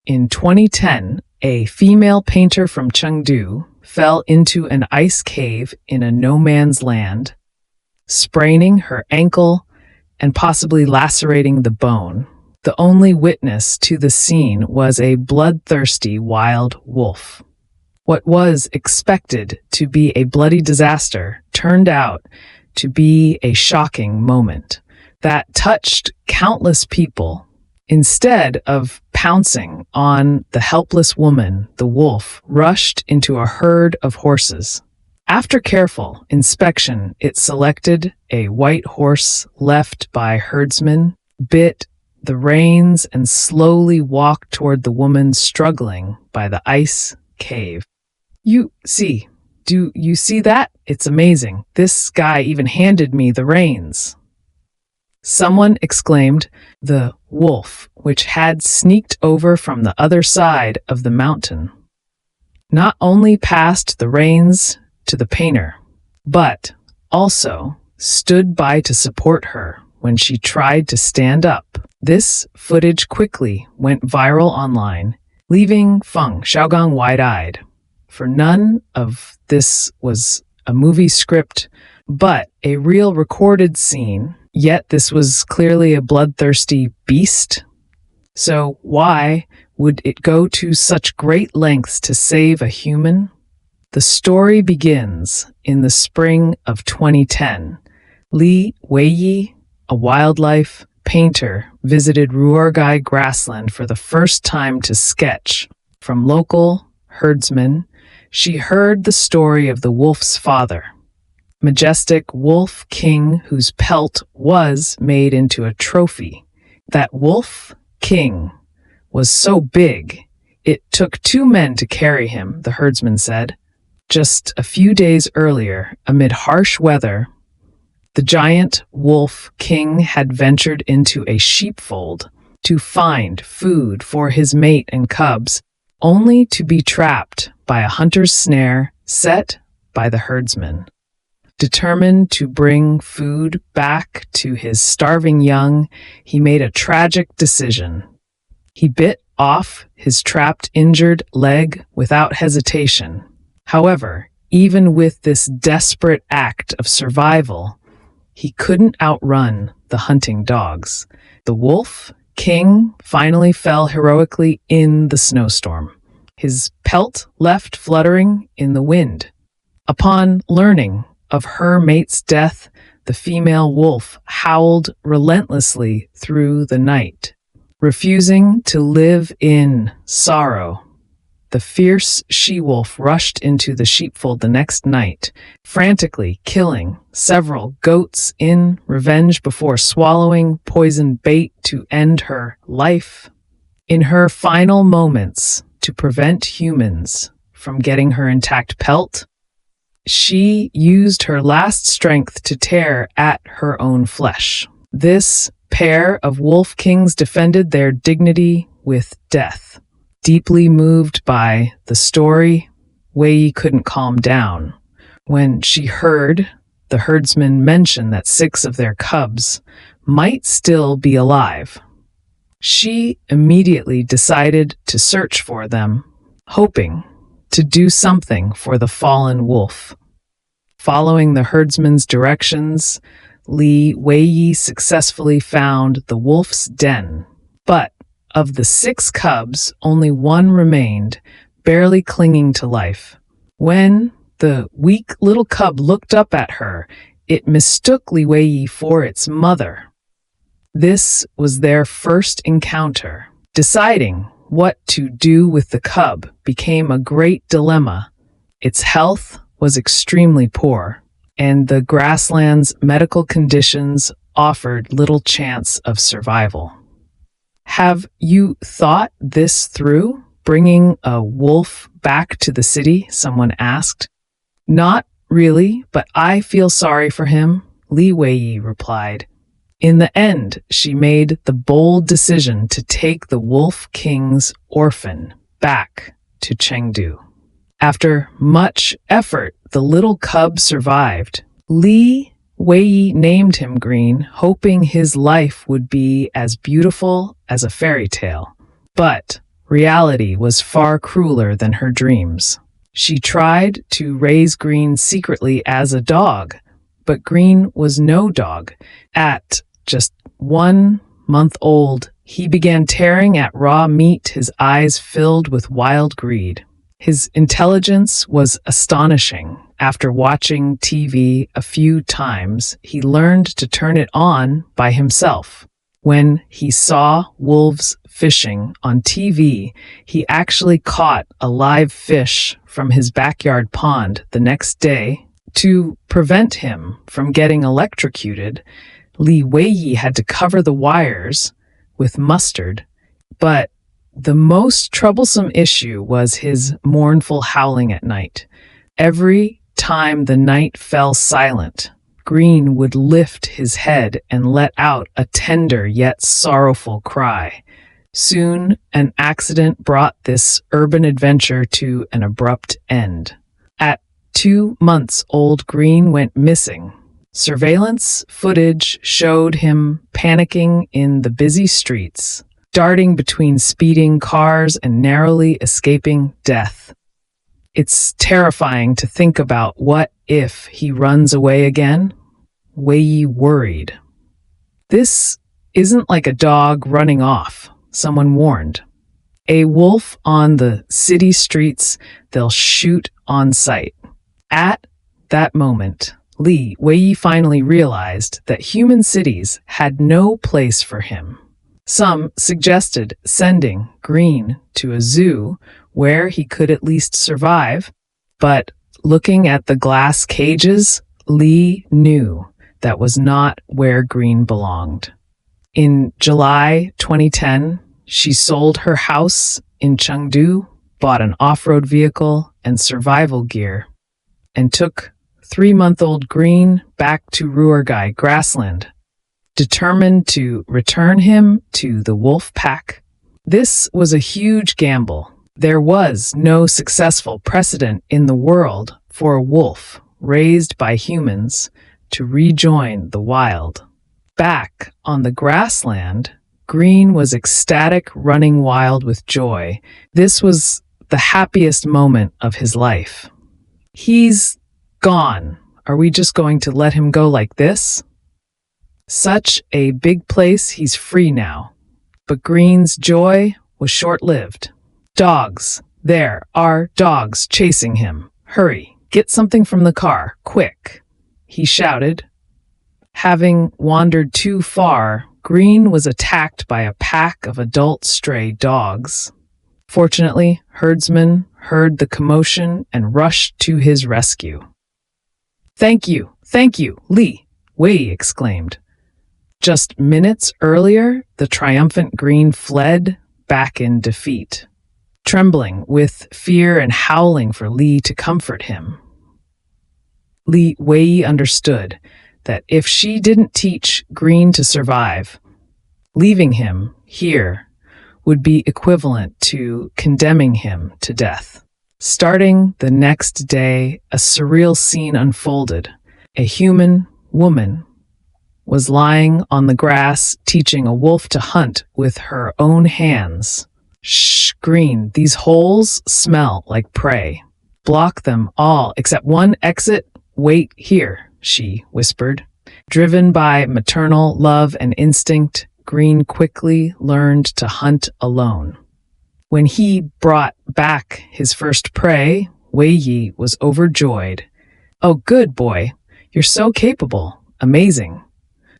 In 2010, a female painter from Chengdu fell into an ice cave in a no-man's land, spraining her ankle and possibly lacerating the bone. The only witness to the scene was a bloodthirsty wild wolf. What was expected to be a bloody disaster turned out to be a shocking moment that touched countless people. Instead of pouncing on the helpless woman, the wolf rushed into a herd of horses. After careful inspection, it selected a white horse left by herdsmen, bit the reins, and slowly walked toward the woman struggling by the ice cave. Do you see that? It's amazing. This guy even handed me the reins. Someone exclaimed. The wolf, which had sneaked over from the other side of the mountain, not only passed the reins to the painter, but also stood by to support her when she tried to stand up. This footage quickly went viral online, leaving Feng Xiaogang wide-eyed. For none of this was a movie script, but a real recorded scene. Yet this was clearly a bloodthirsty beast. So why would it go to such great lengths to save a human? The story begins in the spring of 2010. Li Weiyi, a wildlife painter, visited Ruorgai grassland for the first time to sketch. From local herdsmen, she heard the story of the wolf's father, majestic wolf king, whose pelt was made into a trophy. That wolf king was so big, it took 2 men to carry him, the herdsman said. Just a few days earlier, amid harsh weather, the giant wolf king had ventured into a sheepfold to find food for his mate and cubs, only to be trapped by a hunter's snare set by the herdsman. Determined to bring food back to his starving young, he made a tragic decision. He bit off his trapped, injured leg without hesitation. However, even with this desperate act of survival, he couldn't outrun the hunting dogs. The wolf king finally fell heroically in the snowstorm, his pelt left fluttering in the wind. Upon learning of her mate's death, the female wolf howled relentlessly through the night, refusing to live in sorrow. The fierce she-wolf rushed into the sheepfold the next night, frantically killing several goats in revenge before swallowing poison bait to end her life. In her final moments, to prevent humans from getting her intact pelt, she used her last strength to tear at her own flesh. This pair of wolf kings defended their dignity with death. Deeply moved by the story, Weiyi couldn't calm down. When she heard the herdsmen mention that 6 of their cubs might still be alive, she immediately decided to search for them, hoping to do something for the fallen wolf. Following the herdsman's directions, Li Weiyi successfully found the wolf's den. But of the 6 cubs, only 1 remained, barely clinging to life. When the weak little cub looked up at her, it mistook Li Weiyi for its mother. This was their first encounter. Deciding what to do with the cub became a great dilemma. Its health was extremely poor, and the grassland's medical conditions offered little chance of survival. Have you thought this through, bringing a wolf back to the city? Someone asked. Not really, but I feel sorry for him, Li Weiyi replied. In the end, she made the bold decision to take the wolf king's orphan back to Chengdu. After much effort, the little cub survived. Li Weiyi named him Green, hoping his life would be as beautiful as a fairy tale. But reality was far crueler than her dreams. She tried to raise Green secretly as a dog, but Green was no dog. At just 1 month old, he began tearing at raw meat, his eyes filled with wild greed. His intelligence was astonishing. After watching TV a few times, he learned to turn it on by himself. When he saw wolves fishing on TV, he actually caught a live fish from his backyard pond the next day. To prevent him from getting electrocuted, Li Weiyi had to cover the wires with mustard, but the most troublesome issue was his mournful howling at night. Every time the night fell silent, Green would lift his head and let out a tender yet sorrowful cry. Soon, an accident brought this urban adventure to an abrupt end. At 2 months old, Green went missing. Surveillance footage showed him panicking in the busy streets, darting between speeding cars and narrowly escaping death. It's terrifying to think about what if he runs away again? Weiyi worried. This isn't like a dog running off, someone warned. A wolf on the city streets, they'll shoot on sight. At that moment, Li Weiyi finally realized that human cities had no place for him. Some suggested sending Green to a zoo where he could at least survive, but looking at the glass cages, Li knew that was not where Green belonged. In July 2010, she sold her house in Chengdu, bought an off-road vehicle and survival gear, and took 3-month-old Green back to Ruergai grassland, determined to return him to the wolf pack. This was a huge gamble. There was no successful precedent in the world for a wolf raised by humans to rejoin the wild. Back on the grassland, Green was ecstatic, running wild with joy. This was the happiest moment of his life. He's gone. Are we just going to let him go like this? Such a big place, he's free now. But Green's joy was short-lived. Dogs. There are dogs chasing him. Hurry, get something from the car, quick, he shouted. Having wandered too far, Green was attacked by a pack of adult stray dogs. Fortunately, herdsmen heard the commotion and rushed to his rescue. Thank you, Li Weiyi exclaimed. Just minutes earlier, the triumphant Green fled back in defeat, trembling with fear and howling for Li to comfort him. Li Weiyi understood that if she didn't teach Green to survive, leaving him here would be equivalent to condemning him to death. Starting the next day, a surreal scene unfolded. A human woman was lying on the grass, teaching a wolf to hunt with her own hands. Shh, Green, these holes smell like prey. Block them all except one exit. Wait here, she whispered. Driven by maternal love and instinct, Green quickly learned to hunt alone. When he brought back his first prey, Weiyi was overjoyed. Oh, good boy. You're so capable. Amazing.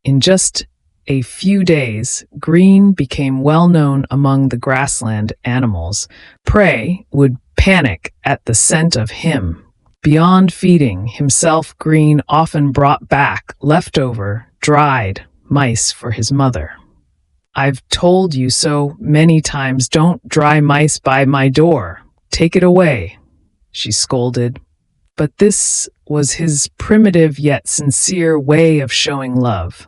In just a few days, Green became well known among the grassland animals. Prey would panic at the scent of him. Beyond feeding himself, Green often brought back leftover, dried mice for his mother. I've told you so many times, don't dry mice by my door. Take it away, she scolded. But this was his primitive yet sincere way of showing love.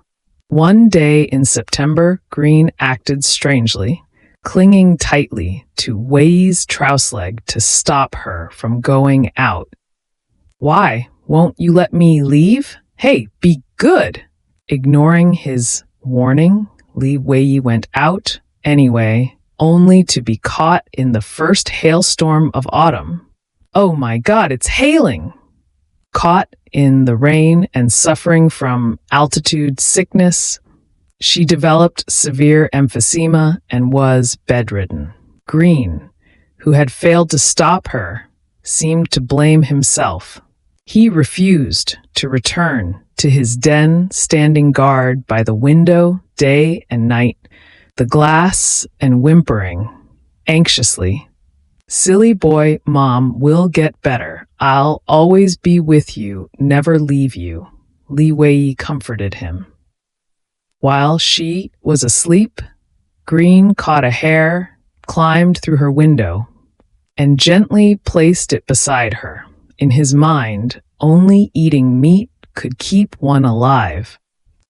One day in September, Green acted strangely, clinging tightly to Weiyi's trouse leg to stop her from going out. Why won't you let me leave? Hey, be good! Ignoring his warning, Li Weiyi went out anyway, only to be caught in the first hailstorm of autumn. Oh my God, it's hailing! Caught in the rain and suffering from altitude sickness, she developed severe emphysema and was bedridden. Green, who had failed to stop her, seemed to blame himself. He refused to return to his den, standing guard by the window day and night, the glass and whimpering anxiously. "Silly boy, Mom will get better. I'll always be with you, never leave you," Li Weiyi comforted him. While she was asleep, Green caught a hare, climbed through her window, and gently placed it beside her. In his mind, only eating meat could keep one alive.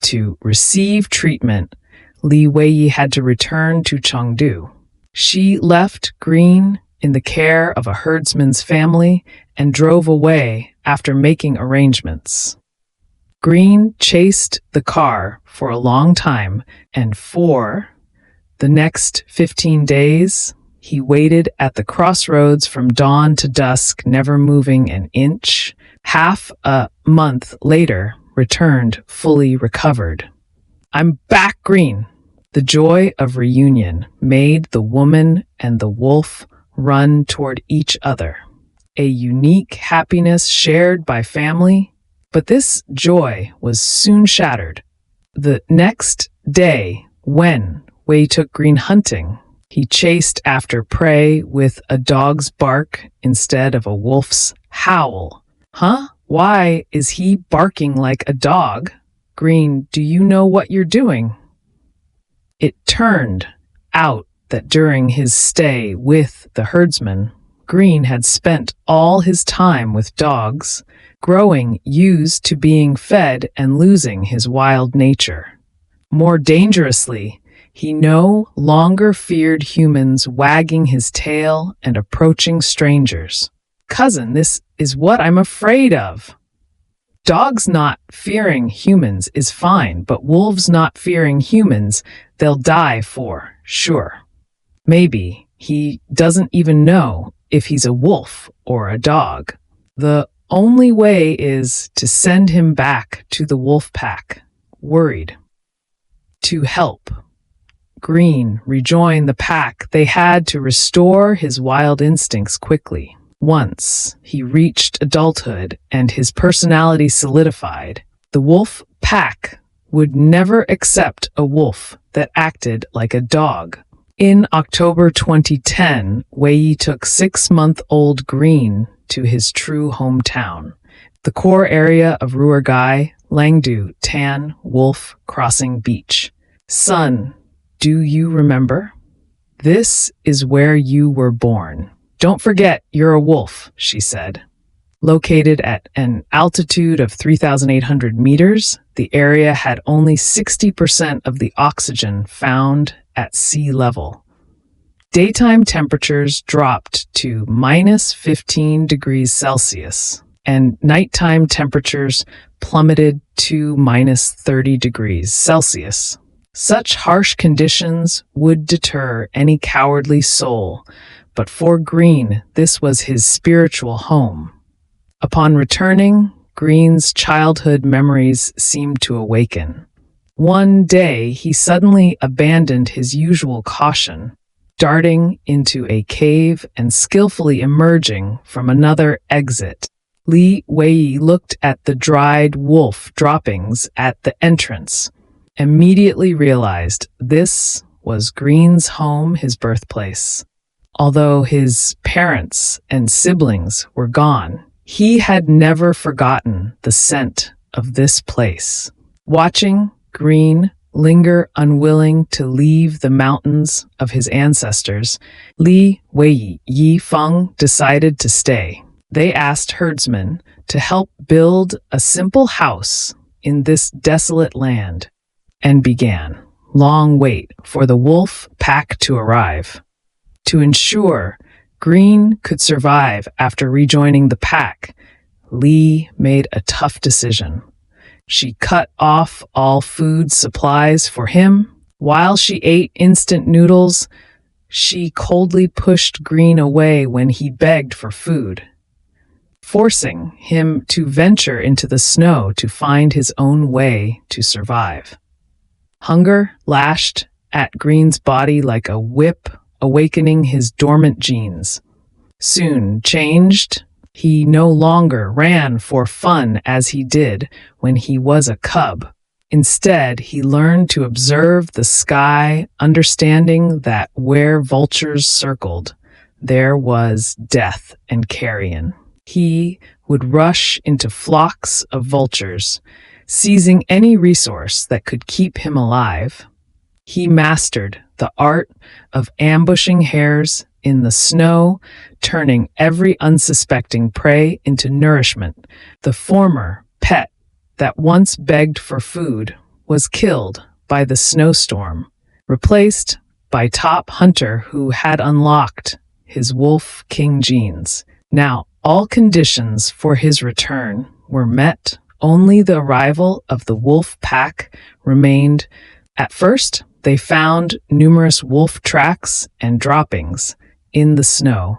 To receive treatment, Li Weiyi had to return to Chengdu. She left Green in the care of a herdsman's family and drove away after making arrangements. Green chased the car for a long time, and for the next 15 days, he waited at the crossroads from dawn to dusk, never moving an inch. Half a month later, returned fully recovered. "I'm back, Green!" The joy of reunion made the woman and the wolf run toward each other. A unique happiness shared by family, but this joy was soon shattered. The next day, when Wei took Green hunting, he chased after prey with a dog's bark instead of a wolf's howl. "Huh? Why is he barking like a dog? Green, do you know what you're doing?" It turned out that during his stay with the herdsman, Green had spent all his time with dogs, growing used to being fed and losing his wild nature. More dangerously, he no longer feared humans wagging his tail and approaching strangers. "Cousin, this is what I'm afraid of." Dogs not fearing humans is fine, but wolves not fearing humans, they'll die for sure. Maybe he doesn't even know if he's a wolf or a dog. The only way is to send him back to the wolf pack, worried. To help Green rejoin the pack, they had to restore his wild instincts quickly. Once he reached adulthood and his personality solidified, the wolf pack would never accept a wolf that acted like a dog. In October 2010, Weiyi took 6-month-old Green to his true hometown, the core area of Ruergai, Langdu, Tan Wolf Crossing Beach. "Son, do you remember? This is where you were born. Don't forget you're a wolf," she said. Located at an altitude of 3,800 meters, the area had only 60% of the oxygen found at sea level. Daytime temperatures dropped to -15 degrees Celsius, and nighttime temperatures plummeted to -30 degrees Celsius. Such harsh conditions would deter any cowardly soul, but for Green, this was his spiritual home. Upon returning, Green's childhood memories seemed to awaken. One day, he suddenly abandoned his usual caution, darting into a cave and skillfully emerging from another exit. Li Weiyi looked at the dried wolf droppings at the entrance, immediately realized this was Green's home, his birthplace. Although his parents and siblings were gone, he had never forgotten the scent of this place. Watching Green linger unwilling to leave the mountains of his ancestors, Li Weiyi Yi Feng decided to stay. They asked herdsmen to help build a simple house in this desolate land and began long wait for the wolf pack to arrive. To ensure Green could survive after rejoining the pack, Li made a tough decision. She cut off all food supplies for him. While she ate instant noodles, she coldly pushed Green away when he begged for food, forcing him to venture into the snow to find his own way to survive. Hunger lashed at Green's body like a whip, awakening his dormant genes. Soon changed, he no longer ran for fun as he did when he was a cub. Instead, he learned to observe the sky, understanding that where vultures circled, there was death and carrion. He would rush into flocks of vultures, seizing any resource that could keep him alive. He mastered the art of ambushing hares in the snow, turning every unsuspecting prey into nourishment. The former pet that once begged for food was killed by the snowstorm, replaced by top hunter who had unlocked his wolf king genes. Now, all conditions for his return were met. Only the arrival of the wolf pack remained. At first, they found numerous wolf tracks and droppings in the snow.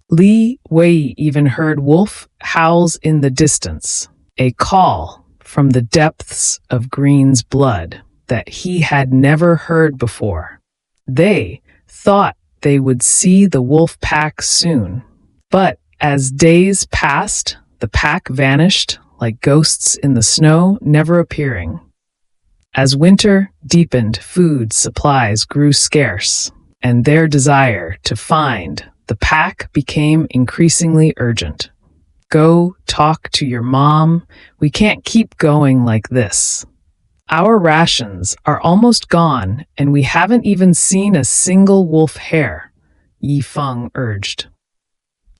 Li Weiyi even heard wolf howls in the distance, a call from the depths of Green's blood that he had never heard before. They thought they would see the wolf pack soon, but as days passed, the pack vanished like ghosts in the snow, never appearing. As winter deepened, food supplies grew scarce, and their desire to find the pack became increasingly urgent. Go talk to your mom. We can't keep going like this. Our rations are almost gone, and we haven't even seen a single wolf hare, Yi Feng urged.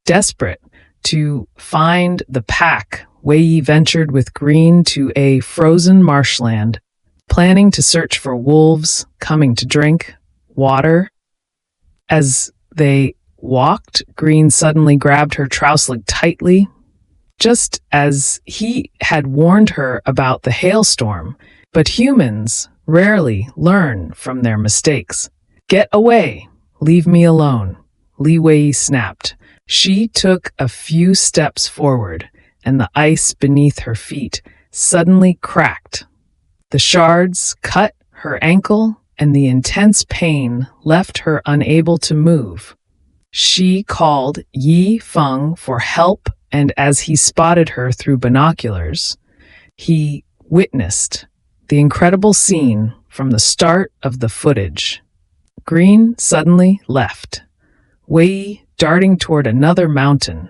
Desperate to find the pack, Weiyi ventured with Green to a frozen marshland, planning to search for wolves coming to drink water. As they walked, Green suddenly grabbed her trouse leg tightly, just as he had warned her about the hailstorm. But humans rarely learn from their mistakes. Get away! Leave me alone, Li Weiyi snapped. She took a few steps forward, and the ice beneath her feet suddenly cracked. The shards cut her ankle, and the intense pain left her unable to move. She called Yi Feng for help, and as he spotted her through binoculars, he witnessed the incredible scene from the start of the footage. Green suddenly left, Weiyi darting toward another mountain.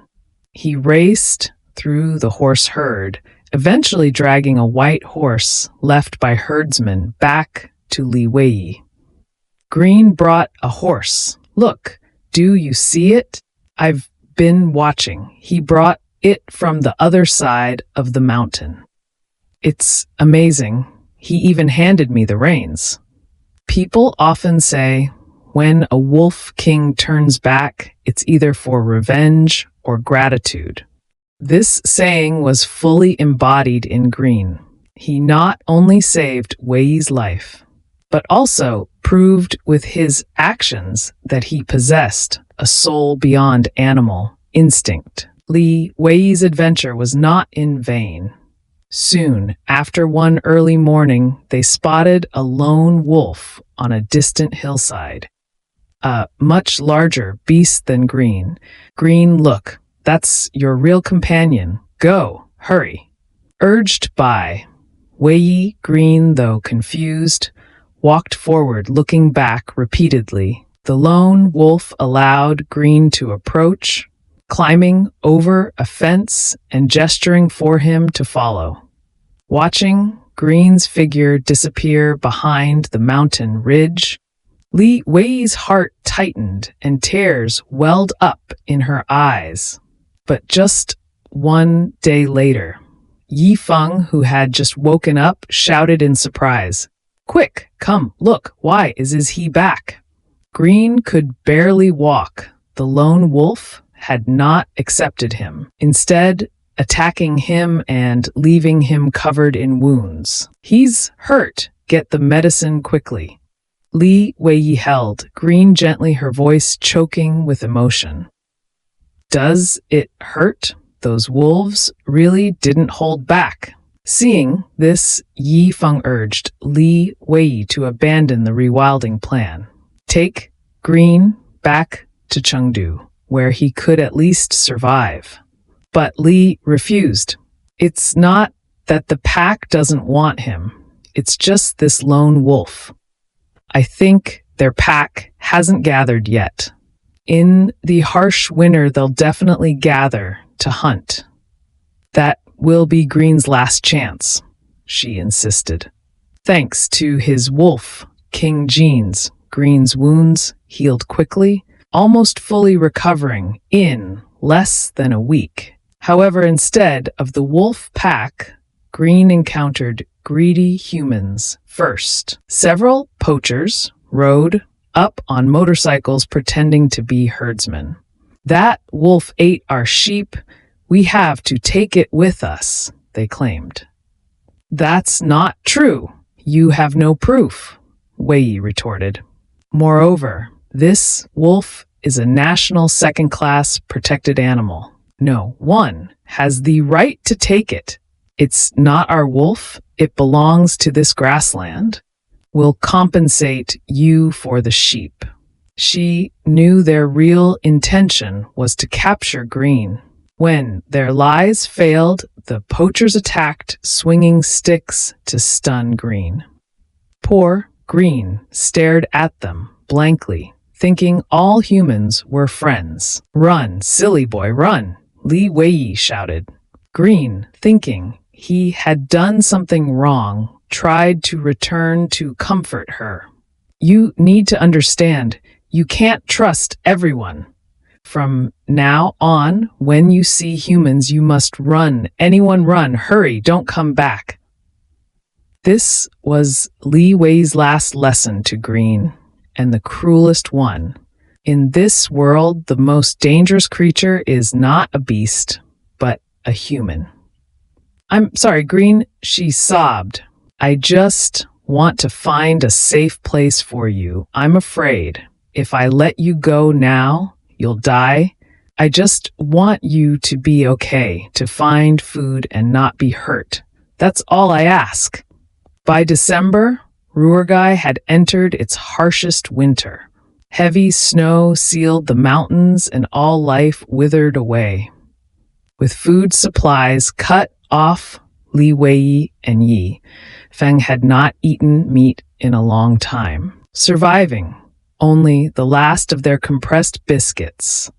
He raced through the horse herd, eventually dragging a white horse left by herdsmen back to Li Weiyi. Green brought a horse. Look, do you see it? I've been watching. He brought it from the other side of the mountain. It's amazing. He even handed me the reins. People often say, when a wolf king turns back, it's either for revenge or gratitude. This saying was fully embodied in Green. He not only saved Weiyi's life, but also proved with his actions that he possessed a soul beyond animal instinct. Li Weiyi's adventure was not in vain. Soon, after one early morning, they spotted a lone wolf on a distant hillside. A much larger beast than Green. Green, look, that's your real companion. Go, hurry. Urged by Weiyi, Green, though confused, walked forward, looking back repeatedly. The lone wolf allowed Green to approach, climbing over a fence and gesturing for him to follow. Watching Green's figure disappear behind the mountain ridge, Li Weiyi's heart tightened and tears welled up in her eyes. But just one day later, Yi Feng, who had just woken up, shouted in surprise, "Quick, come, look, why is he back?" Green could barely walk. The lone wolf had not accepted him, instead attacking him and leaving him covered in wounds. "He's hurt. Get the medicine quickly." Li Weiyi held Green gently, her voice choking with emotion. Does it hurt? Those wolves really didn't hold back. Seeing this, Yi Feng urged Li Weiyi to abandon the rewilding plan. Take Green back to Chengdu, where he could at least survive. But Li refused. It's not that the pack doesn't want him. It's just this lone wolf. I think their pack hasn't gathered yet. In the harsh winter, they'll definitely gather to hunt. That will be Green's last chance, she insisted. Thanks to his wolf, King genes, Green's wounds healed quickly, almost fully recovering in less than a week. However, instead of the wolf pack, Green encountered greedy humans first. Several poachers rode up on motorcycles pretending to be herdsmen. That wolf ate our sheep. We have to take it with us, they claimed. That's not true. You have no proof, Weiyi retorted. Moreover, this wolf is a national second-class protected animal. No one has the right to take it. It's not our wolf. It belongs to this grassland. We'll compensate you for the sheep. She knew their real intention was to capture Green. When their lies failed, the poachers attacked, swinging sticks to stun Green. Poor Green stared at them blankly, thinking all humans were friends. Run, silly boy, run, Li Weiyi shouted. Green, thinking he had done something wrong, tried to return to comfort her. You need to understand, you can't trust everyone. From now on, when you see humans, you must run. Anyone run, hurry, don't come back. This was Li Weiyi's last lesson to Green, and the cruelest one. In this world, the most dangerous creature is not a beast, but a human. I'm sorry, Green, she sobbed. I just want to find a safe place for you. I'm afraid if I let you go now, you'll die. I just want you to be okay, to find food and not be hurt. That's all I ask. By December, Ruurgai had entered its harshest winter. Heavy snow sealed the mountains and all life withered away. With food supplies cut off, Li Weiyi and Yi Feng had not eaten meat in a long time, surviving only the last of their compressed biscuits.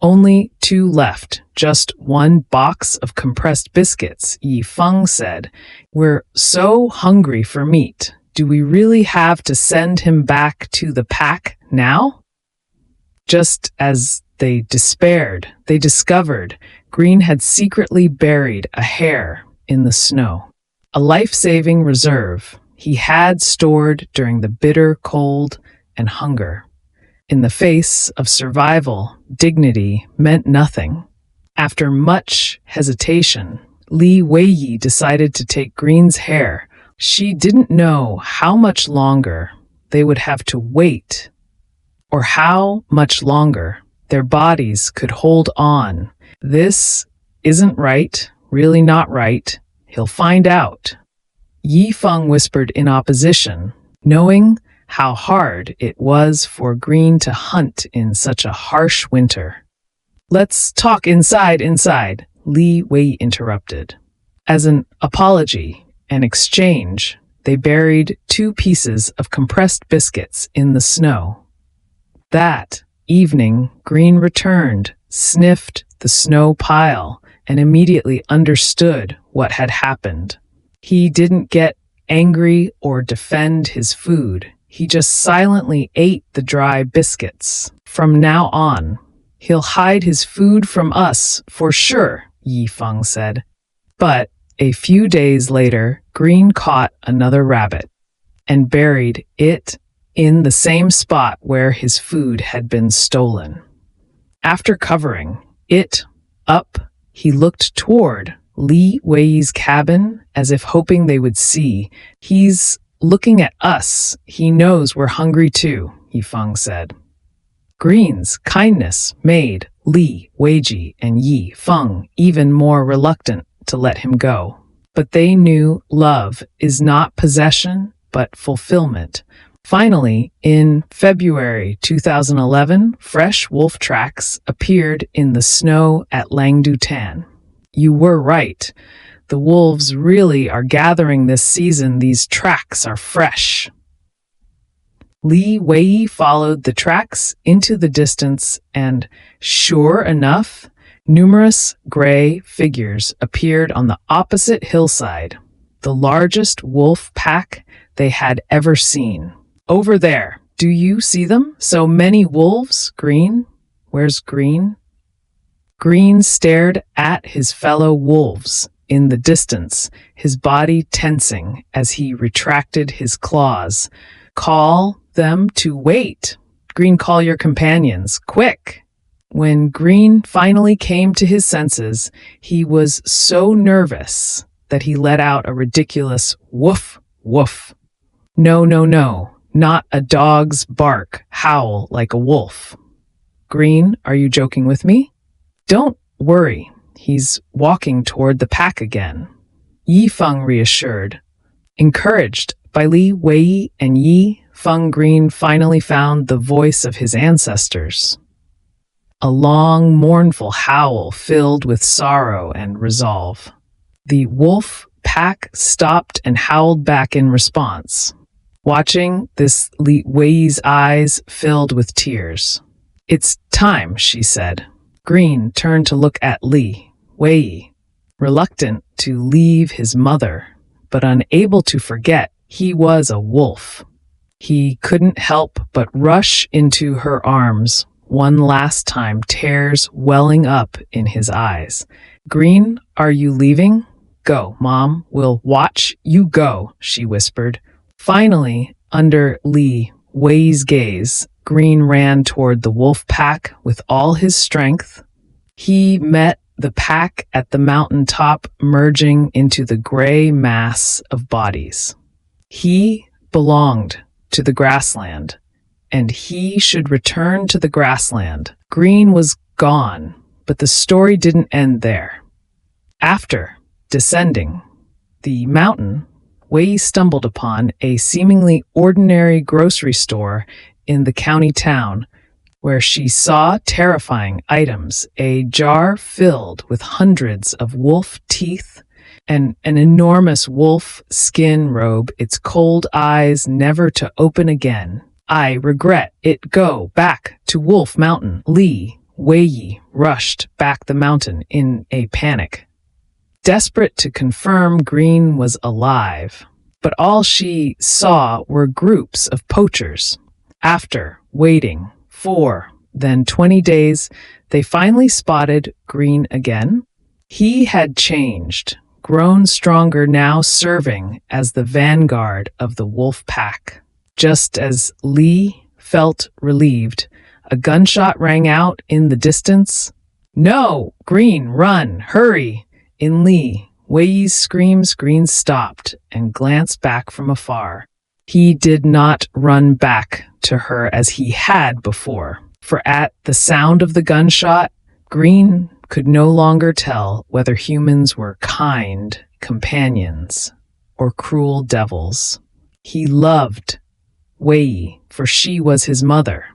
Only 2 left, just 1 box of compressed biscuits, Yi Feng said. We're so hungry for meat. Do we really have to send him back to the pack now? Just as they despaired, they discovered Green had secretly buried a hare in the snow. A life-saving reserve he had stored during the bitter cold and hunger. In the face of survival, dignity meant nothing. After much hesitation, Li Weiyi decided to take Green's hare. She didn't know how much longer they would have to wait, or how much longer their bodies could hold on. This isn't right, really not right. He'll find out. Yi Feng whispered in opposition, knowing how hard it was for Green to hunt in such a harsh winter. Let's talk inside, Li Weiyi interrupted. As an apology and exchange, they buried 2 pieces of compressed biscuits in the snow. That evening, Green returned, sniffed the snow pile, and immediately understood what had happened. He didn't get angry or defend his food. He just silently ate the dry biscuits. From now on, he'll hide his food from us for sure, Yi Feng said. But a few days later, Green caught another rabbit and buried it in the same spot where his food had been stolen. After covering it up, he looked toward Li Weiyi's cabin as if hoping they would see. He's looking at us, he knows we're hungry too, Yifeng said. Green's kindness made Li Weiyi and Yifeng even more reluctant to let him go. But they knew love is not possession, but fulfillment. Finally, in February 2011, fresh wolf tracks appeared in the snow at Langdutan. You were right. The wolves really are gathering this season. These tracks are fresh. Li Weiyi followed the tracks into the distance, and sure enough, numerous gray figures appeared on the opposite hillside, the largest wolf pack they had ever seen. Over there, do you see them? So many wolves, Green? Where's Green? Green stared at his fellow wolves in the distance, his body tensing as he retracted his claws. Call them to wait. Green, call your companions, quick. When Green finally came to his senses, he was so nervous that he let out a ridiculous woof, woof. No, no, no, not a dog's bark, howl like a wolf. Green, are you joking with me? Don't worry, he's walking toward the pack again. Yifeng reassured. Encouraged by Li Weiyi and Yifeng, Green finally found the voice of his ancestors. A long, mournful howl filled with sorrow and resolve. The wolf pack stopped and howled back in response. Watching this, Li Weiyi's eyes filled with tears. It's time, she said. Green turned to look at Li Weiyi, reluctant to leave his mother, but unable to forget he was a wolf. He couldn't help but rush into her arms, one last time, tears welling up in his eyes. Green, are you leaving? Go, Mom, we'll watch you go, she whispered. Finally, under Li Weiyi's gaze, Green ran toward the wolf pack with all his strength. He met the pack at the mountaintop, merging into the gray mass of bodies. He belonged to the grassland, and he should return to the grassland. Green was gone, but the story didn't end there. After descending the mountain, Weiyi stumbled upon a seemingly ordinary grocery store in the county town, where she saw terrifying items: a jar filled with hundreds of wolf teeth and an enormous wolf skin robe, its cold eyes never to open again. I regret it. Go back to Wolf Mountain. Li Weiyi rushed back the mountain in a panic, desperate to confirm Green was alive. But all she saw were groups of poachers. After waiting for then 20 days, they finally spotted Green again. He had changed, grown stronger, now serving as the vanguard of the wolf pack. Just as Li felt relieved, a gunshot rang out in the distance. No, Green, run, hurry! In Li Weiyi's screams, Green stopped and glanced back from afar. He did not run back to her as he had before, for at the sound of the gunshot, Green could no longer tell whether humans were kind companions or cruel devils. He loved Weiyi, for she was his mother,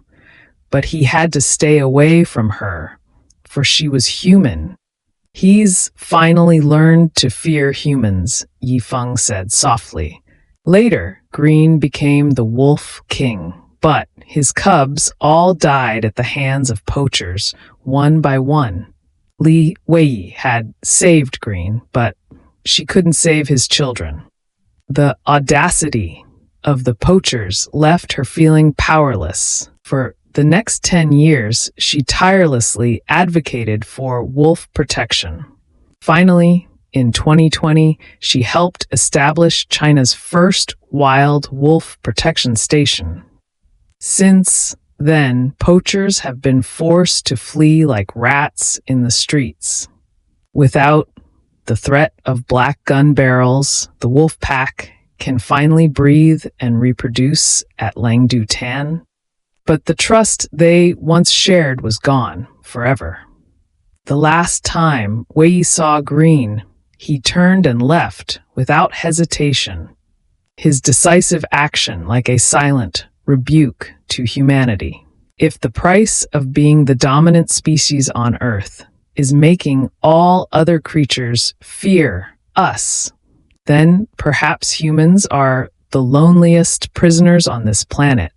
but he had to stay away from her, for she was human. He's finally learned to fear humans, Yifeng said softly. Later, Green became the Wolf King, but his cubs all died at the hands of poachers, one by one. Li Weiyi had saved Green, but she couldn't save his children. The audacity of the poachers left her feeling powerless. For the next 10 years, she tirelessly advocated for wolf protection. Finally, in 2020, she helped establish China's first wild wolf protection station. Since then, poachers have been forced to flee like rats in the streets. Without the threat of black gun barrels, the wolf pack can finally breathe and reproduce at Langdu Tan. But the trust they once shared was gone forever. The last time Weiyi saw green, he turned and left without hesitation, his decisive action like a silent rebuke to humanity. If the price of being the dominant species on Earth is making all other creatures fear us, then perhaps humans are the loneliest prisoners on this planet.